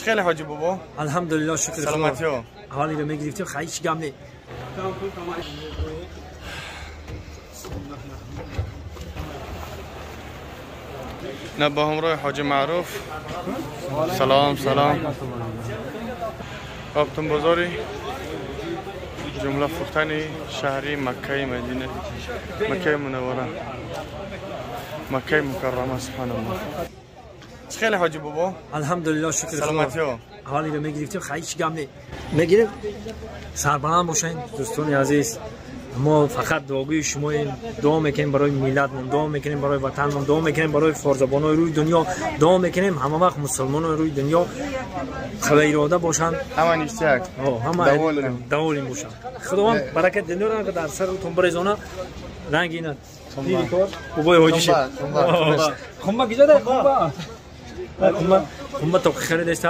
خیلی حاجی بابا الحمدلله شکر خدا. سلامتی ها حالی رو میگرفتیم خیلی چی گم نی. نه با همراه حاجی معروف. سلام آبتون بازاری جمله فروختنی شهری مکه مدینه، مکه منوره، مکه مکرمه. سبحان الله. خیلی حاجی بابا الحمدلله شکر خدا. سلامتی ها حالی رو میگرفتیم خیلی چی گم نی. میگیریم سربلند باشین دوستان عزیز. ما فقط دعاگوی شما دعا میکنیم برای ملتمون، دعا میکنیم برای وطنمون، دعا میکنیم برای فرزانان روی دنیا، دعا میکنیم همه وقت مسلمانان روی دنیا خیر اراده باشن، همه نیستیک همه دوالیم باشن. خداوند برکت دنیا را در سرتون بریزونه. رنگینه دیدی کار بابای حاجی خمبا کجا ده خمبا تو خرید است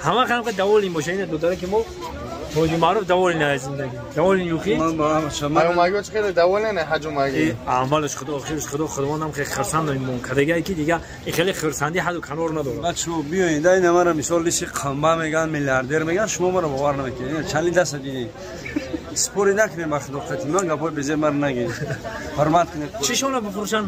همه خلق دوالیم باشه. این دو داره که ما حاجی معروف دوال نه زندگی دوال یوخی ما ماگو چه دوال نه حاجی ماگی اعمالش خدا آخرش خدا خداوندم خیلی خرسند داریم مون کدیگه کی دیگه خیلی خرسندی حد و کنار نداره. بچو بیاین دای نه مرا مثال لیش خنبا میگن میلیاردر میگن شما مرا باور نمیکنید. چلی دست دیدی سپوری نکنید مخلوقاتی من گپای بزه مر نگید حرمت کنید. چشونه بفروشن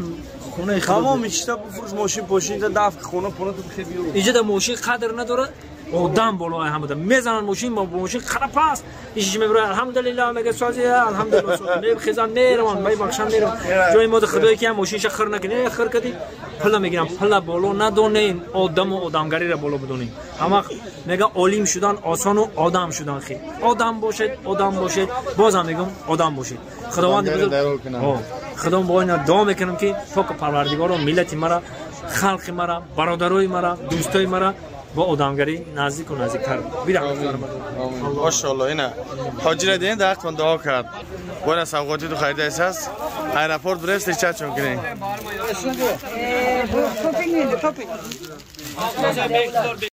خونه تمام میشته بفروش ماشین پوشین دفع خونه پونه تو بخیر بیرون. اینجا ماشین قدر نداره. آدم بالای همه میزنن ماشین با ماشین خراب است. ایش میبره الحمدلله میگه سازی الحمدلله سازی خزان میرم می بخشم میرم جای ما خدای که ماشین شخر نکنه خر کدی پلا میگیرم پلا بالا ندونین آدم و آدمگری را بالا بدونین. اما میگه عالم شدن آسان و آدم شدن خیلی آدم باشید بازم میگم آدم باشید. خداوند بزرگ خداوند با اینا دعا میکنم که پاک پروردگار و ملت مرا خلق مرا برادرای مرا دوستای مرا با آدمگری نزدیک و نزدیکتر بیرم. ماشاءالله. اینا حاجی را دیدین درخت من دعا کرد ولی سوغاتی تو خریده است ایرپورت برست چه چون کنین